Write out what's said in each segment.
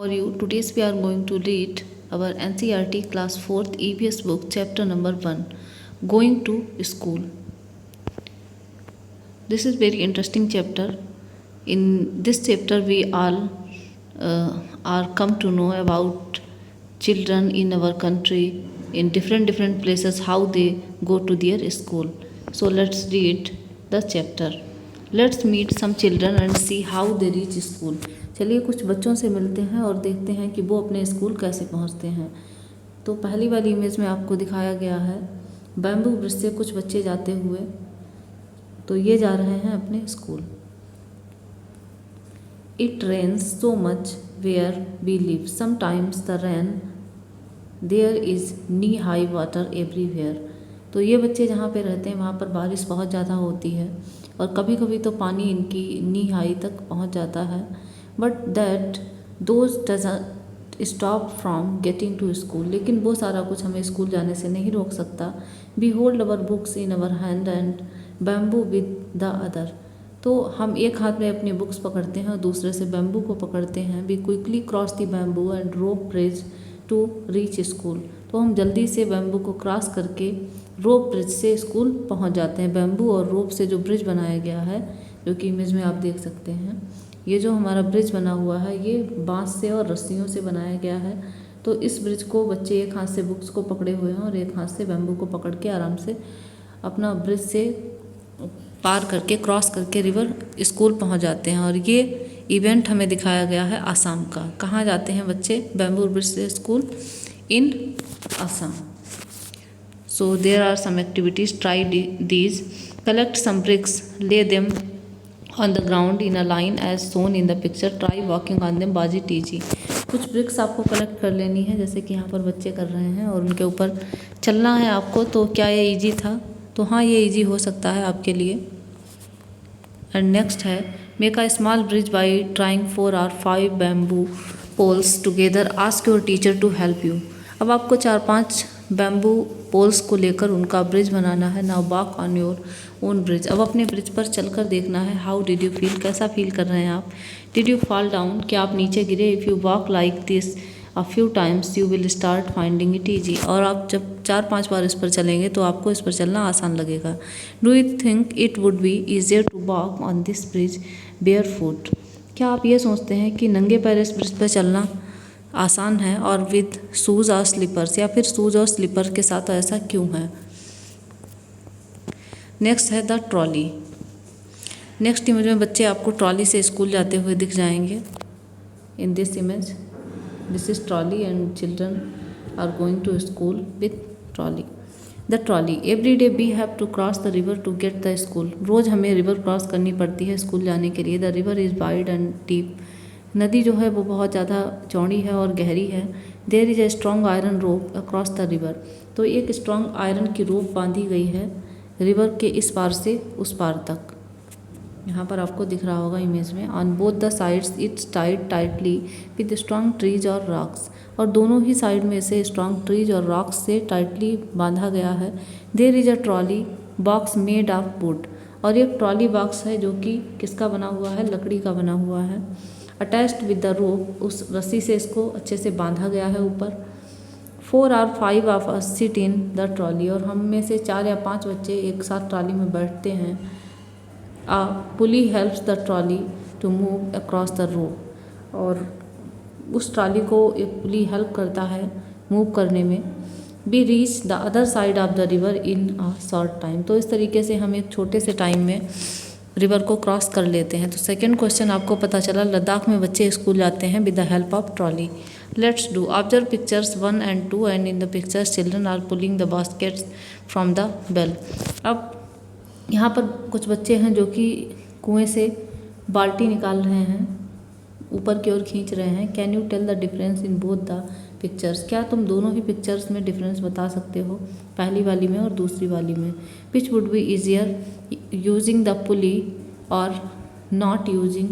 For you, today's we are going to read our NCERT class 4th EVS book chapter number 1, Going to School. This is very interesting chapter. In this chapter we all are come to know about children in our country in different places, how they go to their school. So let's read the chapter. Let's meet some children and see how they reach school. चलिए कुछ बच्चों से मिलते हैं और देखते हैं कि वो अपने स्कूल कैसे पहुंचते हैं। तो पहली वाली इमेज में आपको दिखाया गया है बैम्बू ब्रिज से कुछ बच्चे जाते हुए। तो ये जा रहे हैं अपने school. It rains so much where we live, sometimes the rain there is knee high water everywhere. तो ये बच्चे जहाँ पे रहते हैं वहाँ पर बारिश बहुत ज़्यादा होती है और कभी कभी तो पानी इनकी नी हाई तक पहुँच जाता है। But that those doesn't stop from getting to school, लेकिन वो सारा कुछ हमें स्कूल जाने से नहीं रोक सकता। We hold our books in our hand and bamboo with the other. तो हम एक हाथ में अपनी बुक्स पकड़ते हैं और दूसरे से बैम्बू को पकड़ते हैं। We quickly cross the bamboo and rope bridge to reach school. तो हम जल्दी से बैम्बू को क्रॉस करके रोप ब्रिज से स्कूल पहुंच जाते हैं। बैम्बू और रोप से जो ब्रिज बनाया गया है, जो कि इमेज में आप देख सकते हैं, ये जो हमारा ब्रिज बना हुआ है ये बांस से और रस्सियों से बनाया गया है। तो इस ब्रिज को बच्चे एक हाथ से बुक्स को पकड़े हुए हैं और एक हाथ से बैम्बू को पकड़ के आराम से अपना ब्रिज से पार करके क्रॉस करके रिवर स्कूल पहुंच जाते हैं। और ये इवेंट हमें दिखाया गया है आसाम का। कहाँ जाते हैं बच्चे बैम्बू ब्रिज से school? In Assam. So there are some activities, try these, collect some bricks, lay them on the ground in a line as shown in the picture, try walking on them, बाजी TG. कुछ BRICS आपको collect कर लेनी है जैसे कि यहाँ पर बच्चे कर रहे हैं और उनके ऊपर चलना है आपको। तो क्या ये इजी था? तो हाँ, ये इजी हो सकता है आपके लिए। एंड नेक्स्ट है make a small bridge by trying 4 or 5 bamboo poles together, ask your teacher to help you. अब आपको 4-5 बैम्बू पोल्स को लेकर उनका ब्रिज बनाना है। Now walk on your own bridge. अब अपने ब्रिज पर चलकर देखना है। हाउ डिड यू फील, कैसा फील कर रहे हैं आप? डिड यू फॉल डाउन, क्या आप नीचे गिरे? If you walk like this a few times you will start finding it easy. और आप जब 4-5 बार इस पर चलेंगे तो आपको इस पर चलना आसान लगेगा। Do you think it would be easier to walk on this bridge bare foot? क्या आप ये सोचते हैं कि नंगे पैर इस ब्रिज पर चलना आसान है और विद शूज़ और स्लीपर्स, या फिर शूज़ और स्लीपर के साथ? ऐसा क्यों है? नेक्स्ट है द ट्रॉली। नेक्स्ट इमेज में बच्चे आपको ट्रॉली से स्कूल जाते हुए दिख जाएंगे। In this image this is trolley and children are going to school with trolley. The trolley, every day we have to cross the river to get the school. रोज़ हमें रिवर क्रॉस करनी पड़ती है school जाने के लिए। The river is wide and deep. नदी जो है वो बहुत ज़्यादा चौड़ी है और गहरी है। There is a strong iron rope across the river. तो एक स्ट्रॉन्ग आयरन की रोप बांधी गई है रिवर के इस पार से उस पार तक। यहाँ पर आपको दिख रहा होगा इमेज में। On both the sides it's tied tightly with strong trees और रॉक्स। और दोनों ही साइड में से स्ट्रॉन्ग ट्रीज और रॉक्स से टाइटली बांधा गया है। There is a trolley box made of wood. और एक ट्रॉली बॉक्स है जो कि किसका बना हुआ है? लकड़ी का बना हुआ है। अटैच्ड विद द रोप, उस रस्सी से इसको अच्छे से बांधा गया है ऊपर। 4 or 5 of us sit in the trolley। और हम में से 4 या 5 बच्चे एक साथ ट्रॉली में बैठते हैं। A pulley helps the trolley to move across the rope। और उस ट्रॉली को एक पुली हेल्प करता है मूव करने में। We reach the other side of the river in a short time। तो इस तरीके से हम एक छोटे से टाइम में रिवर को क्रॉस कर लेते हैं। तो सेकेंड क्वेश्चन आपको पता चला, लद्दाख में बच्चे स्कूल जाते हैं with the help of trolley. Let's do observe pictures 1 and 2 and in the pictures children are pulling the baskets from the bell. अब यहाँ पर कुछ बच्चे हैं जो कि कुएं से बाल्टी निकाल रहे हैं, ऊपर की ओर खींच रहे हैं। Can you tell the difference in both the pictures? क्या तुम दोनों ही पिक्चर्स में डिफरेंस बता सकते हो, पहली वाली में और दूसरी वाली में? Which would be easier, using the pulley और not using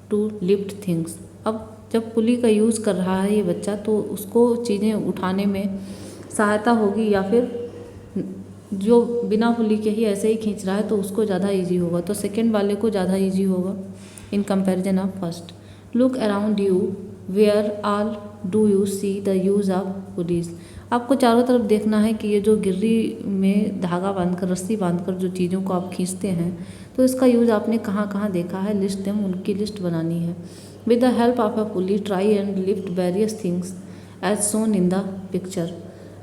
to lift things? अब जब पुली का यूज़ कर रहा है ये बच्चा तो उसको चीज़ें उठाने में सहायता होगी, या फिर जो बिना पुली के ही ऐसे ही खींच रहा है तो उसको ज़्यादा इजी होगा? तो सेकंड वाले को ज़्यादा इजी होगा in comparison of first. Look around you where all do you see the use of pulleys. आपको चारों तरफ देखना है कि ये जो गिर्री में धागा बांधकर, रस्सी बांधकर जो चीज़ों को आप खींचते हैं, तो इसका यूज़ आपने कहाँ कहाँ देखा है, लिस्ट देम, उनकी लिस्ट बनानी है। With the help of a pulley try and lift various things as shown in the picture.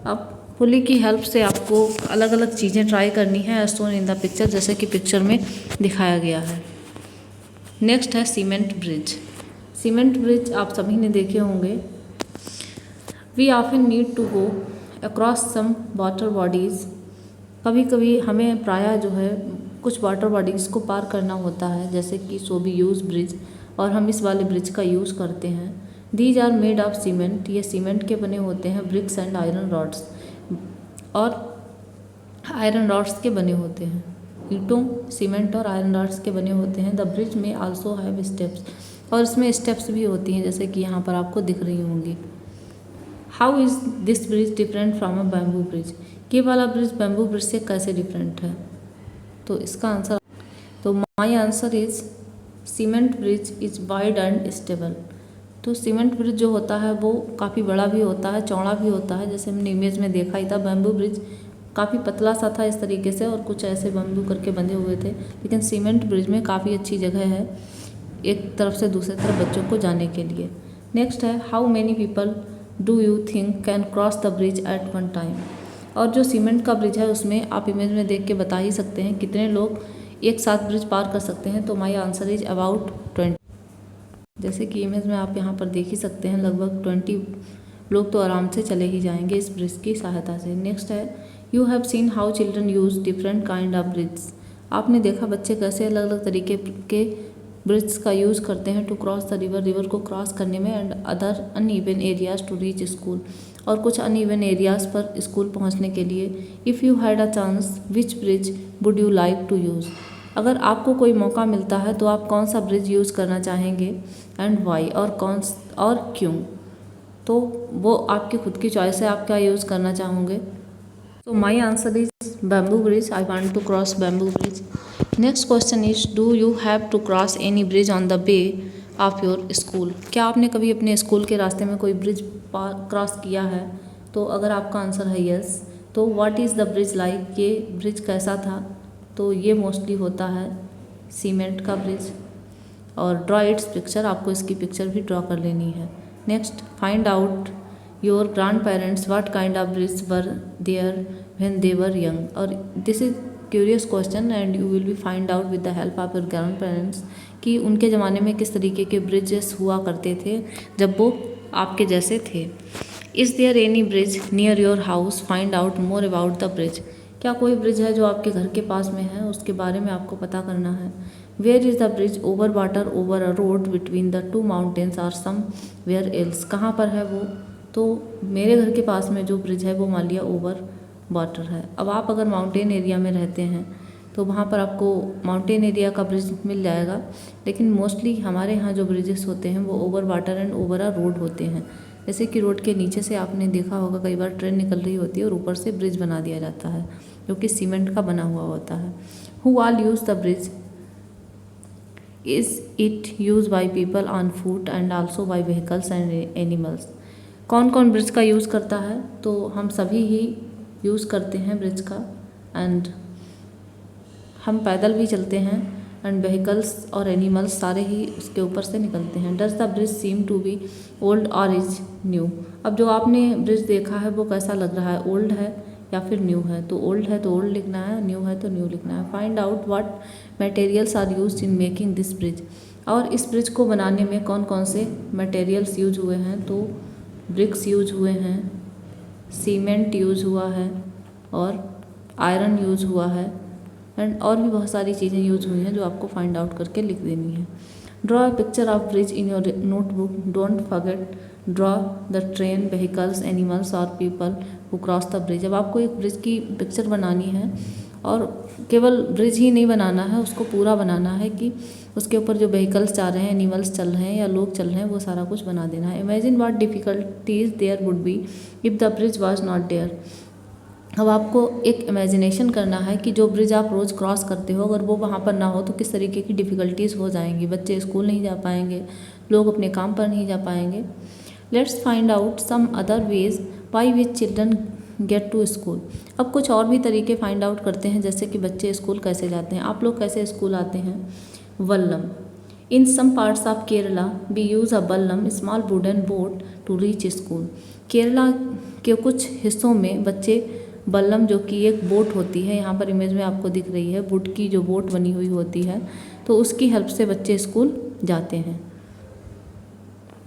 अब पुली की हेल्प से आपको अलग अलग चीज़ें ट्राई करनी है as shown in the picture, जैसे कि पिक्चर में दिखाया गया है। नेक्स्ट है सीमेंट ब्रिज। सीमेंट ब्रिज आप सभी ने देखे होंगे। We often need to go across some water bodies. कभी कभी हमें प्रायः जो है कुछ वाटर बॉडीज़ को पार करना होता है, जैसे कि सो वी यूज़ ब्रिज, और हम इस वाले ब्रिज का यूज़ करते हैं। These are made of cement. ये सीमेंट के बने होते हैं। ब्रिक्स एंड आयरन रॉड्स, और आयरन रॉड्स के बने होते हैं। ईंटों, सीमेंट और आयरन रॉड्स के बने होते हैं। द ब्रिज में आल्सो हैव स्टेप्स, और इसमें स्टेप्स भी होती हैं, जैसे कि यहाँ पर आपको दिख रही होंगी। How is this bridge different from a bamboo bridge. ये वाला ब्रिज बैम्बू ब्रिज से कैसे डिफरेंट है? तो इसका आंसर, तो my answer is cement bridge is wide and stable. तो सीमेंट ब्रिज जो होता है वो काफ़ी बड़ा भी होता है, चौड़ा भी होता है, जैसे हमने इमेज में देखा ही था। बैम्बू ब्रिज काफ़ी पतला सा था इस तरीके से, और कुछ ऐसे बम्बू करके बंधे हुए थे। लेकिन सीमेंट ब्रिज में काफ़ी अच्छी जगह है एक तरफ से दूसरी तरफ बच्चों को जाने के लिए। नेक्स्ट है how many people do you think can cross the bridge at one time. और जो सीमेंट का ब्रिज है उसमें आप इमेज में देख के बता ही सकते हैं कितने लोग एक साथ ब्रिज पार कर सकते हैं। तो माई आंसर इज अबाउट 20। जैसे कि इमेज में आप यहाँ पर देख ही सकते हैं, लगभग 20 लोग तो आराम से चले ही जाएंगे इस ब्रिज की सहायता से। नेक्स्ट है you have seen how children use different kind of bridge. आपने देखा बच्चे कैसे अलग अलग तरीके के ब्रिज का यूज़ करते हैं to cross the river, river को क्रॉस करने में, and other uneven areas to reach school, और कुछ अनइवन एरियाज पर स्कूल पहुंचने के लिए। If you had a chance which bridge would you like to use. अगर आपको कोई मौका मिलता है तो आप कौन सा ब्रिज यूज़ करना चाहेंगे एंड वाई, और क्यों। तो वो आपकी खुद की चॉइस है, आप क्या यूज़ करना चाहोगे। तो my answer is bamboo bridge. I want to cross bamboo bridge. Next question is do you have to cross any bridge on the way of your school. क्या आपने कभी अपने स्कूल के रास्ते में कोई ब्रिज क्रॉस किया है? तो अगर आपका आंसर है यस, तो what is the bridge like, ये ब्रिज कैसा था? तो ये मोस्टली होता है सीमेंट का ब्रिज। और ड्रॉ इट्स पिक्चर, आपको इसकी पिक्चर भी ड्रॉ कर लेनी है। Next find out your grand parents what kind of bridge were there when they were young. और this is curious question and you will be find out with the help of your grand parents कि उनके ज़माने में किस तरीके के bridges हुआ करते थे जब वो आपके जैसे थे। Is there any bridge near your house, find out more about the bridge. क्या कोई ब्रिज है जो आपके घर के पास में है, उसके बारे में आपको पता करना है। Where is the bridge over water over a road between the two mountains or somewhere else. कहाँ पर है वो? तो मेरे घर के पास में जो ब्रिज है वो मान लिया ओवर वाटर है। अब आप अगर माउंटेन एरिया में रहते हैं तो वहाँ पर आपको माउंटेन एरिया का ब्रिज मिल जाएगा, लेकिन मोस्टली हमारे यहाँ जो ब्रिजेस होते हैं वो over water and over a road होते हैं। जैसे कि रोड के नीचे से आपने देखा होगा कई बार ट्रेन निकल रही होती है और ऊपर से ब्रिज बना दिया जाता है जो कि सीमेंट का बना हुआ होता है। Who all use the bridge, is it use by people on foot and also by vehicles and animals. कौन कौन ब्रिज का यूज़ करता है? तो हम सभी ही यूज़ करते हैं ब्रिज का, एंड हम पैदल भी चलते हैं, एंड व्हीकल्स और एनिमल्स सारे ही उसके ऊपर से निकलते हैं। Does the bridge seem to be old or is new. अब जो आपने ब्रिज देखा है वो कैसा लग रहा है, ओल्ड है या फिर न्यू है? तो ओल्ड है तो ओल्ड लिखना है, न्यू है तो न्यू लिखना है। Find out what materials are used in making this bridge. और इस ब्रिज को बनाने में कौन कौन से मटेरियल्स यूज हुए हैं? तो ब्रिक्स यूज हुए हैं, सीमेंट यूज हुआ है, और आयरन यूज हुआ है, एंड और भी बहुत सारी चीज़ें यूज हुई हैं जो आपको फाइंड आउट करके लिख देनी है। Draw a picture of bridge in your notebook, don't forget draw the train, vehicles, animals और people who cross the bridge. अब आपको एक ब्रिज की पिक्चर बनानी है, और केवल ब्रिज ही नहीं बनाना है, उसको पूरा बनाना है कि उसके ऊपर जो व्हीकल्स जा रहे हैं, एनिमल्स चल रहे हैं या लोग चल रहे हैं, वो सारा कुछ बना देना है। Imagine what difficulties there would be if the bridge was not there. अब आपको एक इमेजिनेशन करना है कि जो ब्रिज आप रोज़ क्रॉस करते हो अगर वो वहाँ पर ना हो तो किस तरीके की डिफ़िकल्टीज़ हो जाएंगी। बच्चे स्कूल नहीं जा पाएंगे, लोग अपने काम पर नहीं जा पाएंगे। Let's find out some other ways by which children get to school. अब कुछ और भी तरीके फाइंड आउट करते हैं, जैसे कि बच्चे स्कूल कैसे जाते हैं। आप लोग कैसे स्कूल आते हैं? Vallam. In some parts of Kerala we use a vallam small wooden boat to reach school. Kerala के कुछ हिस्सों में बच्चे वल्लम, जो कि एक बोट होती है, यहाँ पर इमेज में आपको दिख रही है, वुड की जो बोट बनी हुई होती है, तो उसकी हेल्प से बच्चे स्कूल जाते हैं।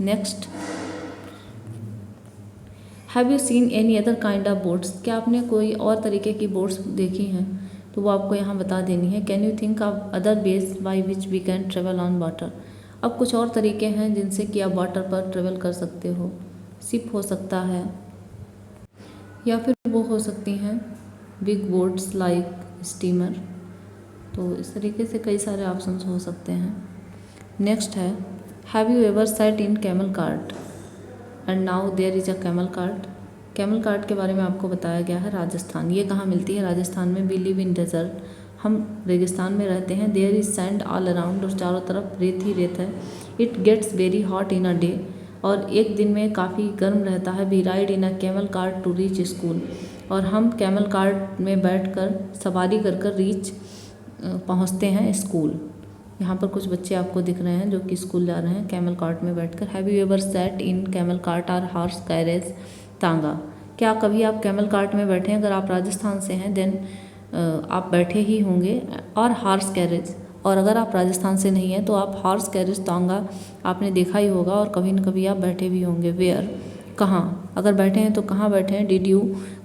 Next, have you seen any other kind of boats. क्या आपने कोई और तरीके की बोट्स देखी हैं? तो वो आपको यहाँ बता देनी है। Can you think of other ways by which we can travel on water. अब कुछ और तरीके हैं जिनसे कि आप वाटर पर ट्रेवल कर सकते हो। शिप हो सकता है, या फिर वो हो सकती हैं बिग बोट्स लाइक स्टीमर। तो इस तरीके से कई सारे ऑप्शंस हो सकते हैं। नेक्स्ट है, have you ever sat in camel cart and now there is a camel cart. Camel cart के बारे में आपको बताया गया है राजस्थान। ये कहाँ मिलती है? राजस्थान में। वी लिव इन डेजर्ट, हम रेगिस्तान में रहते हैं। There is sand all around, और चारों तरफ रेत ही रेत है। It gets very hot in a day, और एक दिन में काफ़ी गर्म रहता है। We ride in a camel cart to reach school, और हम कैमल कार्ट में बैठकर सवारी कर कर पहुँचते हैं स्कूल। यहाँ पर कुछ बच्चे आपको दिख रहे हैं जो कि स्कूल जा रहे हैं कैमल कार्ट में बैठकर। Have you ever sat in camel cart और हॉर्स कैरेज तांगा। क्या कभी आप कैमल कार्ट में बैठे हैं? अगर आप राजस्थान से हैं देन आप बैठे ही होंगे। और हॉर्स कैरेज, और अगर आप राजस्थान से नहीं हैं तो आप हॉर्स कैरेज तांगा आपने देखा ही होगा, और कभी न कभी आप बैठे भी होंगे। वेयर, कहाँ? अगर बैठे हैं तो कहाँ बैठे हैं? Did you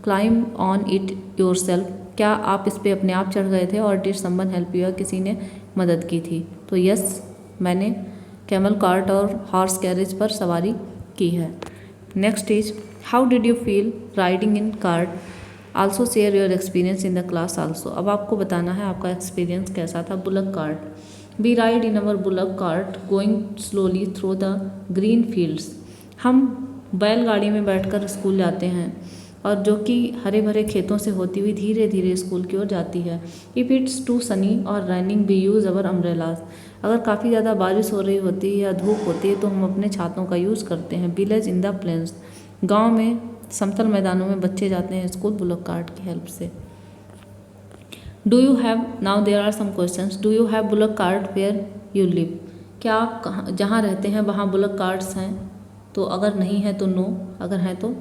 climb on it yourself. क्या आप इस पे अपने आप चढ़ गए थे? और डिड समवन हेल्प यू, किसी ने मदद की थी? तो यस, मैंने कैमल कार्ट और हॉर्स कैरेज पर सवारी की है। Next is, how did you feel riding in cart. Also share your experience in the class also. अब आपको बताना है आपका एक्सपीरियंस कैसा था। Bullock cart, we ride in our bullock cart going slowly through the green fields. हम बैलगाड़ी में बैठकर स्कूल जाते हैं, और जो कि हरे भरे खेतों से होती हुई धीरे धीरे स्कूल की ओर जाती है। इफ़ इट्स टू सनी और raining we use our umbrellas. अगर काफ़ी ज़्यादा बारिश हो रही होती है या धूप होती है तो हम अपने छातों का यूज़ करते हैं। विलेज इन द प्लेन्स, गांव में समतल मैदानों में बच्चे जाते हैं स्कूल बुलक कार्ट की हेल्प से। Do you have, now there are some questions. Do you have bullock cart where you live. क्या आप जहाँ रहते हैं वहाँ बुलक कार्ट्स हैं? तो अगर नहीं है तो नो, अगर है तो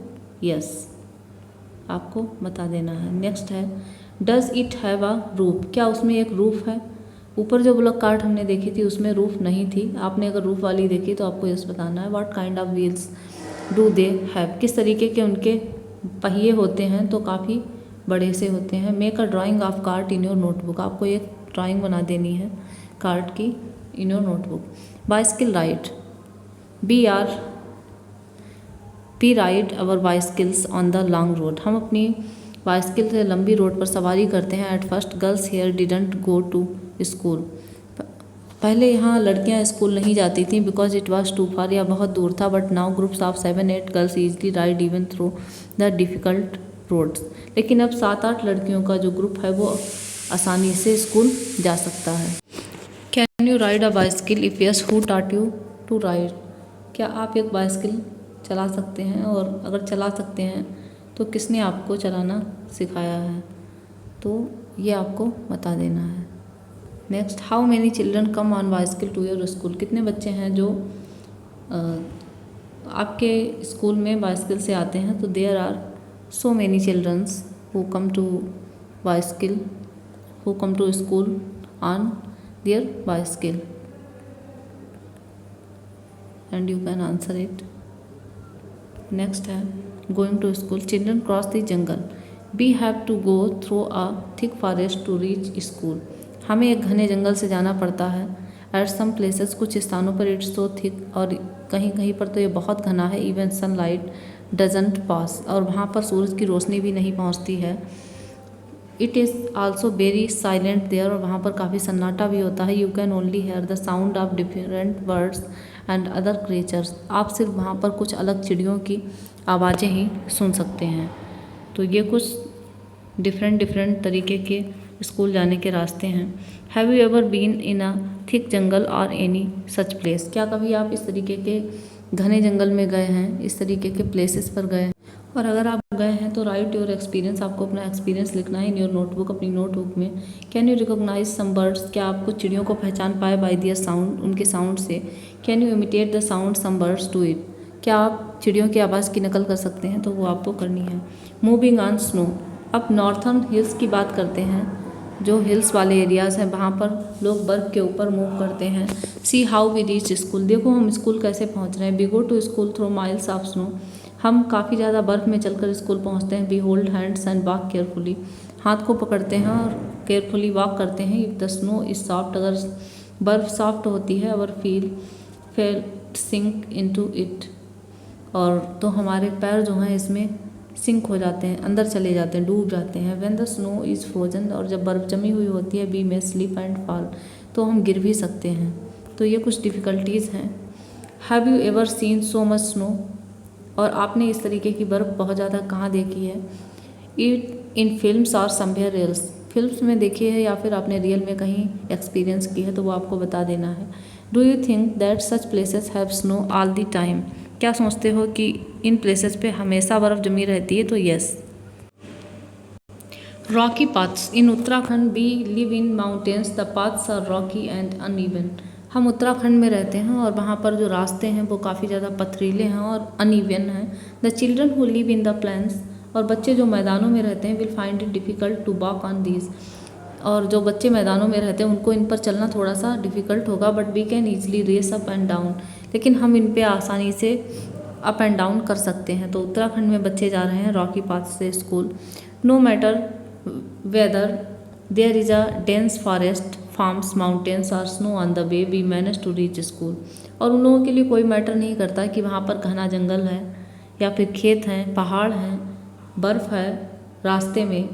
यस, आपको बता देना है। नेक्स्ट है, does it have a roof. क्या उसमें एक रूफ है? ऊपर जो बुलक कार्ट हमने देखी थी उसमें रूफ नहीं थी। आपने अगर रूफ वाली देखी तो आपको यस बताना है। What kind of wheels do they have. किस तरीके के उनके पहिए होते हैं? तो काफ़ी बड़े से होते हैं। Make a drawing of cart in your notebook. आपको एक ड्राइंग बना देनी है कार्ट की in your notebook. Bicycle ride, we ride our bicycles on the long road. हम अपनी बाइसिकल से लंबी रोड पर सवारी करते हैं। At first girls here didn't go to school. पहले यहाँ लड़कियाँ स्कूल नहीं जाती थीं because it was too far, या बहुत दूर था। But now groups of 7-8 girls easily ride even through the difficult roads. लेकिन अब 7-8 लड़कियों का जो ग्रुप है वो आसानी से स्कूल जा सकता है। Can you ride a bicycle? If yes, who taught you to ride. क्या आप एक बाइसिकल चला सकते हैं? और अगर चला सकते हैं तो किसने आपको चलाना सिखाया है? तो ये आपको बता देना है। Next, how many children come on bicycle to your school. कितने बच्चे हैं जो आपके स्कूल में बाइसिकल से आते हैं? तो there are so many childrens who come to bicycle, who come to school on their bicycle, and you can answer it. Next है, going to school, children cross the jungle, we have to go through a thick forest to reach school. हमें एक घने जंगल से जाना पड़ता है। At some places, कुछ स्थानों पर इट्स सो थिक, और कहीं कहीं पर तो ये बहुत घना है। इवन सनलाइट डजंट पास, और वहाँ पर सूरज की रोशनी भी नहीं पहुँचती है। It is also very silent there, और वहाँ पर काफ़ी सन्नाटा भी होता है। You can only hear the sound of different birds and other creatures. आप सिर्फ वहाँ पर कुछ अलग चिड़ियों की आवाज़ें ही सुन सकते हैं। तो ये कुछ डिफरेंट तरीके के स्कूल जाने के रास्ते हैं। Have you ever been in a thick jungle और एनी सच प्लेस? क्या कभी आप इस तरीके के घने जंगल में गए हैं, इस तरीके के प्लेसेस पर गए हैं? और अगर आप गए हैं तो राइट योर एक्सपीरियंस, आपको अपना एक्सपीरियंस लिखना है इन योर नोटबुक, अपनी नोटबुक में। Can you recognise some birds? क्या आप कुछ चिड़ियों को पहचान पाए बाय दियर साउंड, उनके साउंड से? Can you imitate the sound some birds do it? क्या आप चिड़ियों की आवाज़ की नकल कर सकते हैं? तो वो आपको करनी है। मूविंग ऑन स्नो, अब नॉर्थर्न हिल्स की बात करते हैं। जो हिल्स वाले एरियाज़ हैं वहाँ पर लोग बर्फ़ के ऊपर मूव करते हैं। See how we reach school, देखो हम स्कूल कैसे पहुँच रहे हैं। We go to school through miles of snow, हम काफ़ी ज़्यादा बर्फ़ में चलकर स्कूल पहुँचते हैं। We hold hands and walk carefully, हाथ को पकड़ते हैं और केयरफुली वॉक करते हैं। If the snow is soft, अगर बर्फ़ सॉफ्ट होती है, our feet sink into it, और तो हमारे पैर जो हैं इसमें सिंक हो जाते हैं, अंदर चले जाते हैं, डूब जाते हैं। When the snow is frozen, और जब बर्फ़ जमी हुई होती है, we may slip and fall, तो हम गिर भी सकते हैं। तो ये कुछ डिफ़िकल्टीज़ हैं। Have you ever seen so much snow, और आपने इस तरीके की बर्फ़ बहुत ज़्यादा कहाँ देखी है? इट इन फिल्म्स और समवेयर एल्स, फिल्म्स में देखी है या फिर आपने रियल में कहीं एक्सपीरियंस की है, तो वो आपको बता देना है। Do you think that such places have snow all the time, क्या सोचते हो कि इन प्लेसेस पे हमेशा बर्फ़ जमी रहती है? तो yes. Rocky paths, in Uttarakhand we live in mountains, the paths are rocky and uneven, हम उत्तराखंड में रहते हैं और वहाँ पर जो रास्ते हैं वो काफ़ी ज़्यादा पथरीले हैं और अनइवन हैं। The children who live in the plains, और बच्चे जो मैदानों में रहते हैं, will find it difficult to walk on these, और जो बच्चे मैदानों में रहते हैं उनको इन पर चलना थोड़ा सा डिफ़िकल्ट होगा। But we can easily race up and down, लेकिन हम इन पे आसानी से अप एंड डाउन कर सकते हैं। तो उत्तराखंड में बच्चे जा रहे हैं रॉकी पाथ से school. No matter whether there is a dense forest, farms, mountains और snow on the way, we manage to reach school, और उन लोगों के लिए कोई मैटर नहीं करता कि वहाँ पर घना जंगल है या फिर खेत हैं, पहाड़ हैं, बर्फ़ है रास्ते में,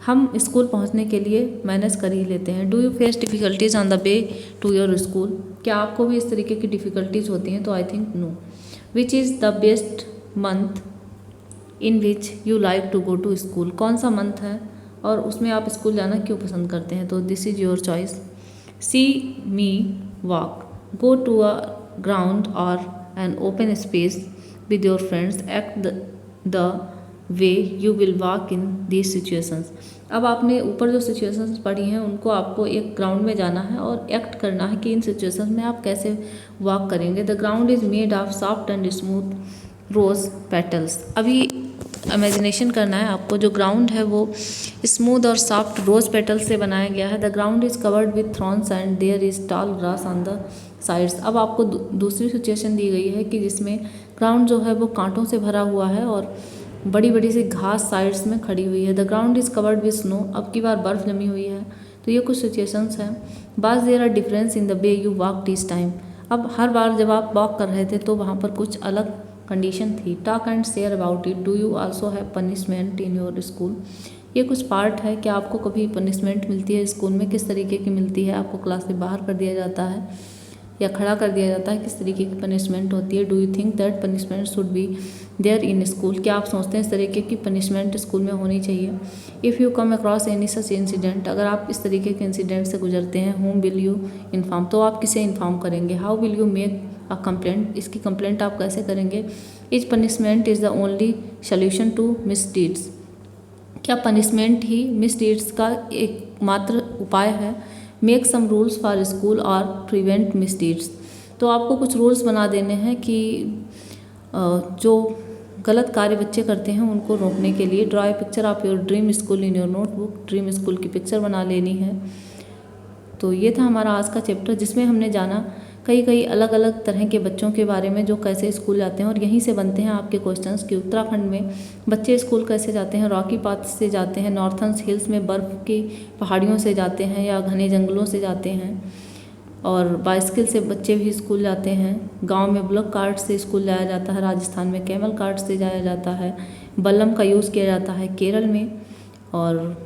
हम स्कूल पहुँचने के लिए मैनेज कर ही लेते हैं। Do you face difficulties on the way to your school, क्या आपको भी इस तरीके की डिफ़िकल्टीज़ होती हैं? तो I think no. Which is the best month in which you like to go to school, कौन सा मंथ है और उसमें आप स्कूल जाना क्यों पसंद करते हैं? तो this is your choice. See me walk, go to a ground और an open space with your friends, act the way you will walk in these situations. अब आपने ऊपर जो सिचुएशंस पढ़ी हैं उनको आपको एक ग्राउंड में जाना है और एक्ट करना है कि इन सिचुएशंस में आप कैसे वॉक करेंगे। The ground is made of soft and smooth rose petals, अभी इमेजिनेशन करना है आपको, जो ग्राउंड है वो स्मूथ और सॉफ्ट रोज पेटल्स से बनाया गया है। The ground is covered with thorns and there is tall grass on the sides. अब आपको दूसरी सिचुएशन दी गई है कि जिसमें ग्राउंड जो है वो कांटों से भरा हुआ है और बड़ी बड़ी सी घास साइड्स में खड़ी हुई है। The ground is covered with snow, अब की बार बर्फ़ जमी हुई है। तो ये कुछ सिचुएशंस हैं। बास there are difference in the way you walk this time, अब हर बार जब आप वॉक कर रहे थे तो वहाँ पर कुछ अलग कंडीशन थी। Talk and share about it, do you also have punishment in your school, ये कुछ पार्ट है कि आपको कभी पनिशमेंट मिलती है स्कूल में, किस तरीके की मिलती है, आपको क्लास से बाहर कर दिया जाता है या खड़ा कर दिया जाता है, किस तरीके की पनिशमेंट होती है। Do you think that punishment should be there in school, क्या आप सोचते हैं इस तरीके की पनिशमेंट स्कूल में होनी चाहिए। If you come across any such incident, अगर आप इस तरीके के इंसिडेंट से गुजरते हैं, होम विल यू इन्फॉर्म, तो आप किसे इन्फॉर्म करेंगे। How will you make a complaint, इसकी कंप्लेंट आप कैसे करेंगे। Is punishment is the only solution to misdeeds, क्या पनिशमेंट ही मिसडीड्स का एक मात्र उपाय है। Make some rules for school और प्रिवेंट मिसडीड्स, तो आपको कुछ रूल्स बना देने हैं कि जो गलत कार्य बच्चे करते हैं उनको रोकने के लिए। Draw a picture of your dream school in your notebook, dream school की पिक्चर बना लेनी है। तो ये था हमारा आज का चैप्टर, जिसमें हमने जाना कई अलग अलग तरह के बच्चों के बारे में जो कैसे स्कूल जाते हैं, और यहीं से बनते हैं आपके क्वेश्चंस कि उत्तराखंड में बच्चे स्कूल कैसे जाते हैं। रॉकी पाथ से जाते हैं, नॉर्थर्न हिल्स में बर्फ़ की पहाड़ियों से जाते हैं या घने जंगलों से जाते हैं, और बाइसिकल से बच्चे भी स्कूल जाते हैं। गांव में बुलक कार्ट से स्कूल जाया जाता है, राजस्थान में कैमल कार्ट से जाया जाता है। बल्लम का यूज़ किया जाता है केरल में, और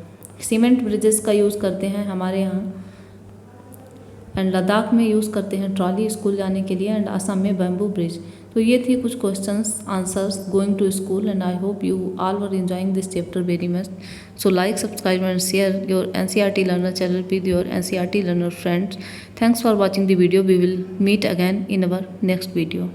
सीमेंट ब्रिजेस का यूज़ करते हैं हमारे यहाँ, एंड लद्दाख में यूज़ करते हैं ट्रॉली स्कूल जाने के लिए, एंड असम में बैम्बू ब्रिज। तो ये थी कुछ questions answers going to school, and I hope you all were enjoying this chapter very much. So like, subscribe and share your NCERT Learner channel with your NCERT Learner friends. Thanks for watching the video. We will meet again in our next video.